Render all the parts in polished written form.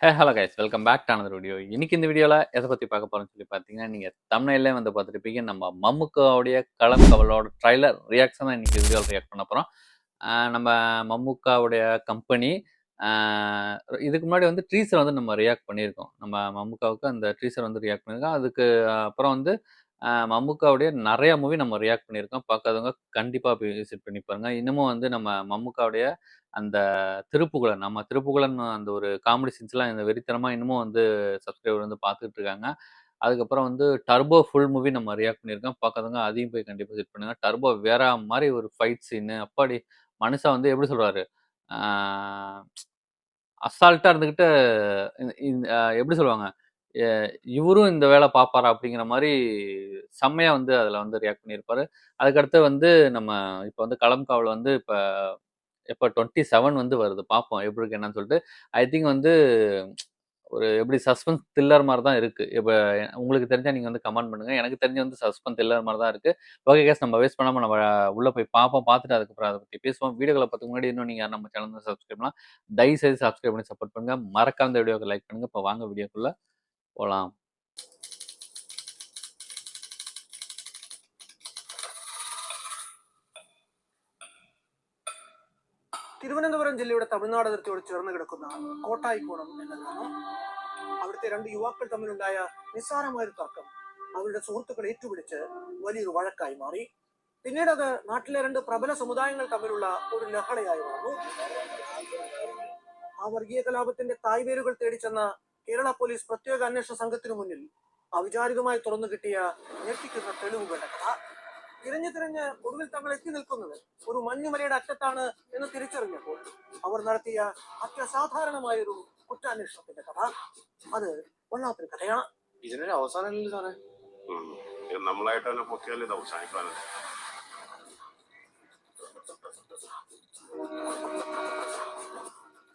Hello guys, welcome back to another video. இன்னைக்கு இந்த வீடியோவில் எதை பற்றி பார்க்க போகிறோம்னு சொல்லி பார்த்தீங்கன்னா, நீங்கள் தம்ப்நெயிலே வந்து பார்த்துருப்பீங்க. நம்ம மம்முக்காவுடைய களம் கவலோட ட்ரைலர் ரியாக்ஷன் தான் இன்னைக்கு வீடியோவில் ரியாக்ட் பண்ண போகிறோம். நம்ம மம்முக்காவுடைய கம்பெனி இதுக்கு முன்னாடி வந்து ட்ரீசர் வந்து நம்ம ரியாக்ட் பண்ணியிருக்கோம். நம்ம மம்முக்காவுக்கு அந்த ட்ரீசர் வந்து ரியாக்ட் பண்ணியிருக்கோம். அதுக்கு அப்புறம் வந்து மம்முக்காவுடைய நிறைய மூவி நம்ம ரியாக்ட் பண்ணியிருக்கோம். பார்க்காதவங்க கண்டிப்பாக போய் விசிட் பண்ணி பாருங்க. இன்னமும் வந்து நம்ம மம்முக்காவுடைய அந்த திருப்புகழன் அந்த ஒரு காமெடி சீன்ஸ்லாம் இந்த வெறித்தனமா இன்னமும் வந்து சப்ஸ்கிரைபர் வந்து பார்த்துட்டு இருக்காங்க. அதுக்கப்புறம் வந்து டர்போ ஃபுல் மூவி நம்ம ரியாக்ட் பண்ணியிருக்கோம். பார்க்காதவங்க அதையும் போய் கண்டிப்பா விசிட் பண்ணுங்க. டர்போ வேற மாரி ஒரு ஃபைட் சீனு. அப்பாடி! மனுஷன் வந்து எப்படி சொல்றாரு? ஆ அசால்ட்டா இருந்துகிட்டு இந்த எப்படி சொல்லுவாங்க? எ இவரும் இந்த வேல பார்ப்பாரா? அப்படிங்கிற மாரி செம்மையா வந்து அதுல வந்து ரியாக்ட் பண்ணியிருப்பாரு. அதுக்கடுத்து வந்து நம்ம இப்ப வந்து களம் காவல் வந்து எப்ப 27 வந்து வருது. பார்ப்போம் எப்படி இருக்கு என்னன்னு சொல்லிட்டு. ஐ திங்க் வந்து ஒரு எப்படி சஸ்பென்ஸ் த்ரில்லர் மாரி தான் இருக்கு. இப்ப உங்களுக்கு தெரிஞ்சா நீங்க வந்து கமெண்ட் பண்ணுங்க. எனக்கு தெரிஞ்சு வந்து சஸ்பென்ஸ் த்ரில்லர் மாரி தான் இருக்கு. ஓகே கைஸ், நம்ம வேஸ்ட் பண்ணாம நம்ம உள்ள போய் பார்ப்போம். பார்த்துட்டு அதுக்கப்புறம் அத பத்தி பேசுவோம். வீடியோக்குள்ள பார்த்துக்கு முன்னாடி இன்னும் நீங்க நம்ம சேனல் வந்து சப்ஸ்கிரைப் பண்ணலாம். தயவு செய்து சப்ஸ்கிரைப் பண்ணி சப்போர்ட் பண்ணுங்க. மறக்காம இந்த வீடியோக்கு லைக் பண்ணுங்க. இப்ப வாங்க வீடியோக்குள்ள போலாம். തിരുവനന്തപുരം ജില്ലയുടെ തമിഴ്നാട് അതിർത്തിയോട് ചേർന്ന് കിടക്കുന്ന കോട്ടായിക്കോണം എന്ന ഗ്രാമം. അവിടുത്തെ രണ്ട് യുവാക്കൾ തമ്മിലുണ്ടായ നിസ്സാരമായൊരു തർക്കം അവരുടെ സുഹൃത്തുക്കൾ ഏറ്റുപിടിച്ച് വലിയൊരു വഴക്കായി മാറി. പിന്നീട് അത് നാട്ടിലെ രണ്ട് പ്രബല സമുദായങ്ങൾ തമ്മിലുള്ള ഒരു ലഹളയായി മാറുന്നു. ആ വർഗീയ കലാപത്തിന്റെ തായ്വേരുകൾ തേടിച്ചെന്ന കേരള പോലീസ് പ്രത്യേക അന്വേഷണ സംഘത്തിനു മുന്നിൽ അവിചാരിതമായി തുറന്നു കിട്ടിയ ഞെട്ടിക്കുന്ന തെളിവുകളുടെ കഥ. തിരഞ്ഞ് ഒടുവിൽ തങ്ങൾ എത്തി നിൽക്കുന്നത് ഒരു മഞ്ഞുമലയുടെ അറ്റത്താണ് എന്ന് തിരിച്ചറിഞ്ഞപ്പോൾ അവർ നടത്തിയ അത്യസാധാരണമായൊരു കുറ്റാന്വേഷണത്തിന്റെ കഥ. അത് വല്ലാത്തൊരു കഥയാണ്. ഇതിനൊരു അവസാനമല്ലേ സാറേ? നമ്മളായിട്ട് തന്നെ പൊക്കിയാൽ ഇത് അവസാനിക്കാനല്ല.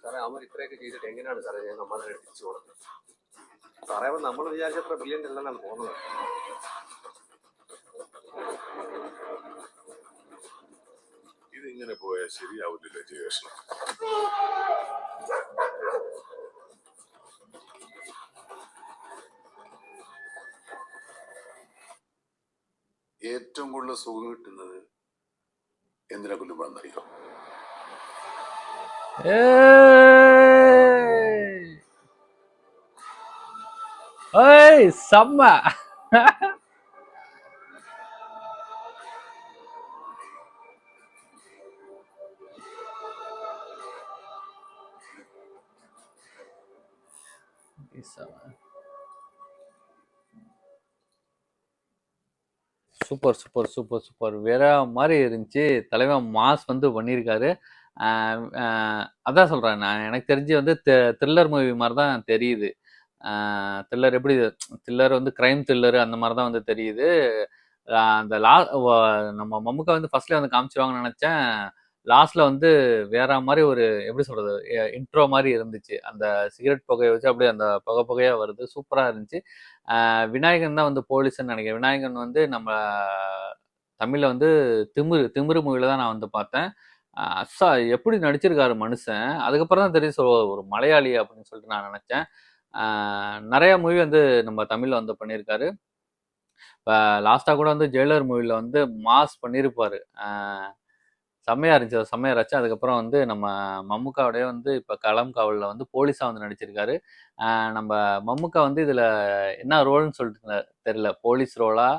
സാറേ, അവർ ഇത്രയൊക്കെ ചെയ്തിട്ട് എങ്ങനെയാണ് സാറേ ഞാൻ നമ്മളെ തിരിച്ചു കൊടുത്തത്? സാറേ, അവൻ നമ്മൾ വിചാരിച്ചത്ര ബ്രില്യൻ്റ് അല്ലെന്നാണ് തോന്നുന്നത്. ഇതിങ്ങനെ പോയാൽ ശരിയാവില്ലല്ലോ ജയകൃഷ്ണൻ. ഏറ്റവും കൂടുതൽ സുഖം കിട്ടുന്നത് എന്തിനെ കൊല്ലുമ്പോഴെന്നറിയോ? செம்ம. சூப்பர் சூப்பர் சூப்பர் சூப்பர் வேற மாதிரி இருந்துச்சு. தலைவன் மாஸ் வந்து பண்ணியிருக்காரு. அதான் சொல்றேன், நான் எனக்கு தெரிஞ்சு வந்து த்ரில்லர் மூவி மாதிரி தான் தெரியுது. த்ரில்லர் எப்படி த்ரில்லர் வந்து கிரைம் த்ரில்லர் அந்த மாதிரி தான் வந்து தெரியுது. அந்த நம்ம மம்முக்கா வந்து ஃபர்ஸ்ட்ல வந்து காமிச்சிருவாங்கன்னு நினைச்சேன். லாஸ்ட்ல வந்து வேற மாதிரி ஒரு எப்படி சொல்றது, இன்ட்ரோ மாதிரி இருந்துச்சு. அந்த சிகரெட் புகையை வச்சு அப்படியே அந்த புகையா வருது. சூப்பரா இருந்துச்சு. விநாயகன் தான் வந்து போலீஸ்ன்னு நினைக்கிறேன். விநாயகன் வந்து நம்ம தமிழ்ல வந்து திமிரு திமிரு மூவில தான் நான் வந்து பார்த்தேன். அஸ்ஸா எப்படி நடிச்சிருக்காரு மனுஷன். அதுக்கப்புறம் தான் தெரியும் ஒரு மலையாளி அப்படின்னு சொல்லிட்டு நான் நினைச்சேன். நிறைய மூவி வந்து நம்ம தமிழ்ல வந்து பண்ணியிருக்காரு. இப்போ லாஸ்டா கூட வந்து ஜெயிலர் மூவில வந்து மாஸ் பண்ணியிருப்பாரு. செம்மையா இருந்துச்சு, செம்மையா இருந்துச்சு. அதுக்கப்புறம் வந்து நம்ம மம்முக்காவுடைய வந்து இப்போ களம் காவலில் வந்து போலீஸா வந்து நடிச்சிருக்காரு. நம்ம மம்முக்கா வந்து இதுல என்ன ரோல்னு சொல்லிட்டு தெரியல. போலீஸ் ரோலா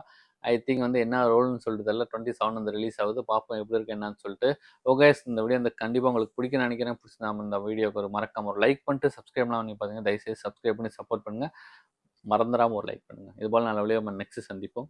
ஐ திங்க் வந்து என்ன ரோல்னு சொல்லிட்டு தெரியல. 27 வந்து ரிலீஸ் ஆகுது. பார்ப்போம் எப்படி இருக்கு என்னன்னு சொல்லிட்டு. ஓகே, இந்த வீடியோ வந்து கண்டிப்பாக உங்களுக்கு பிடிக்கும்னு நினைக்கிறேன். பிடிச்சி நம்ம இந்த வீடியோக்கு ஒரு மறக்காம ஒரு லைக் பண்ணிட்டு சப்ஸ்கிரைப்லாம் பண்ணி பாருங்க. தயவுசெய்து சப்ஸ்கிரைப் பண்ணி சப்போர்ட் பண்ணுங்க. மறந்துடாம ஒரு லைக் பண்ணுங்க. இது போல நல்ல வீடியோ நம்ம நெக்ஸ்ட் சந்திப்போம்.